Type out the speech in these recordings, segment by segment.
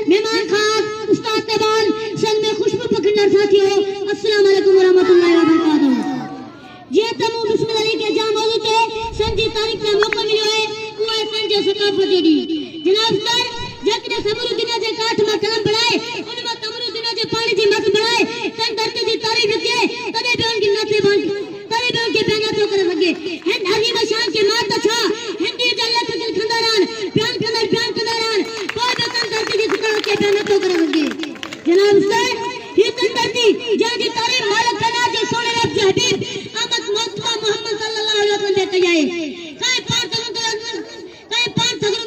मेहमान खास उस्ताद तबान सन में खुशबू पकड़ना साथियों अस्सलाम वालेकुम व रहमतुल्लाहि व बरकातहू। जे तमु बिस्मिल्लाह के जाम मौजूद है सन जी तारीख में मौका मिलो है वो है सन जो सकाफत जोड़ी जनाब सर जकने समरू दुनिया जे काठ में कलम बढ़ाए उनमें तमरू दुनिया जे पानी जी मत बढ़ाए तन धरती जी तारीफ के तदे बे उनकी नथे बन तदे बे उनके बयान तो कर लगे हिंद अजीम शान के माता छा हिंदी जल्ला तकल खंदारान बयान खंदारान कोई बे तन धरती जी खुदा के बयान तो कर लगे जनाब सर ये तन धरती जे तारीफ मालिक कना जे सोने रब जे हबीब अहमद मुस्तफा मोहम्मद सल्लल्लाहु अलैहि वसल्लम के कयाए काय पांच सगुन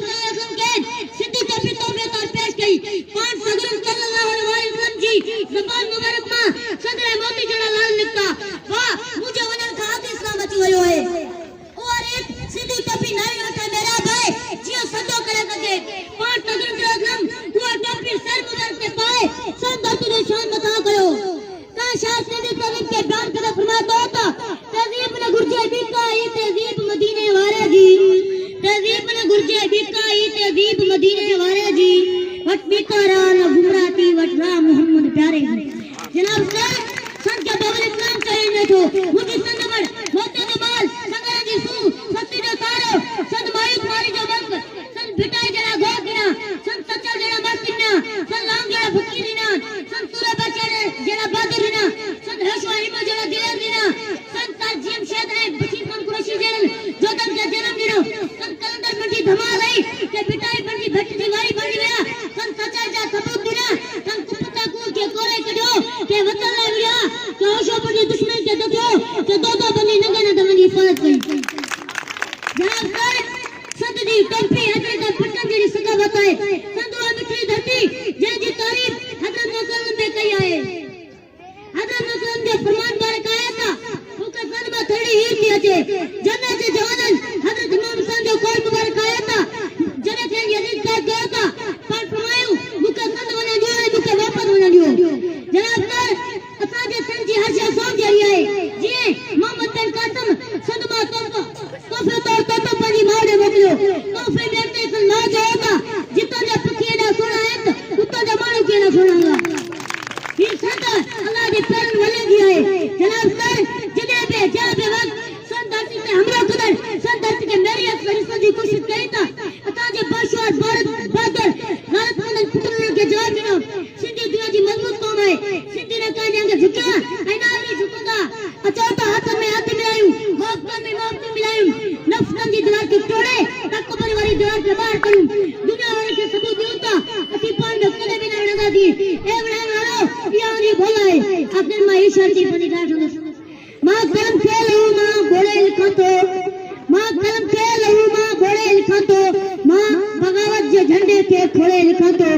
के सिद्धि टोपी तौबे तार पेश की पांच सगुन सल्लल्लाहु अलैहि वसल्लम जी ज़बान मुबारक में सदरे मोती जड़ा लाल लिखता वाह मुझे वनन का आगे इस्लाम अची वयो है और एक सिद्धि टोपी नहीं रखा मेरा भाई जियो सदो करे सके पांच सगुन सल्लम वो टोपी सर मुबारक के पाए सब धरती ने शान बता करो का शाह सिद्धि तरीफ के बयान कर फरमाता होता तहजीब ने गुरजे बिका ये तहजीब मदीने वाले जी तहजीब ने गुरजे बिका ये तहजीब मदीने वाले जी वट बिकारा न गुमराती वट रा मोहम्मद प्यारे जनाब सर संत के बाबा इस्लाम कहे तो मुझे संत बड़ मोते के बाल संगरा जी सु सत्ती जो तारो संत मायूस मारी जो बंक संत बिटाई जरा गोगिना संत सच्चा जरा मस्तिना संत लांग जरा फकीरिना संत तुरे बचड़े जरा बहादुरिना संत हशवा हिमा जरा दिलरिना संत ताजिम शेद है बशीर खान कुरैशी जरल जो दम के जन्म दिनो संत कलंदर मंडी धमाल है के बिटाई बंदी भट्टी दीवारी बंदी गया संत सच्चा जा सबूत दिना संत कुपता कूद के कोरे कढो के वतन ला गया के होशो पर दुश्मन के दथो के दो बंदी नंगे न दमनी फरज कई जनाब सर संत जी टोपी हजरत का पटन जी सका बताए संतवा मिठड़ी धरती जे जी तारीफ हजरत मुसल्लम में कही आए हजरत मुसल्लम के फरमान बारे कहा था उनके सन में थड़ी हीर दी अचे जन्नत के जवानन हजरत इमाम हुसैन जो कोई मुबारक आया था जने थे यजीद का गया था पर फरमायो मुके सन वने दियो है मुके वापस वने दियो जनाब सर असा जे सन जी हर शे सोच जरी है जी मोहम्मद बिन कासिम सदमा तोफे तो पनी मारे मोकलो तोफे देखते सन ना जाएगा जितना जे पखी ना सुना है उतना जे मानो के ना सुनागा ये संत अल्लाह के पैरन वले दिया है जनाब सर जदे बे जाबे वक्त सन धरती पे हमला कदर सन धरती के मेरी फरिश्तों की कोशिश करी था अता जे बादशाह भारत बहादुर भारत मंदन पुत्र के जवाब दिनो सिद्धि दुनिया की मजबूत कौम है सिद्धि ने कहा जाएंगे झुका ऐना नहीं झुकूंगा अचौथा हाथ में हाथ मिलायूं माफ मिलायूं नफ्स की दीवार की तोड़े तक परिवारी दीवार के बाहर करूं दुनिया वाले के सबूत दूंगा अति पान में कदे भी ना लगा दी ए बनाने वालों ये आनी भोला है अपने मां ईश्वर की बनी डांट मां कलम के लहू मां घोड़े लिखा तो मां कलम के लहू मां घोड़े लिखा तो मां बगावत जे झंडे के खोड़े लिखा तो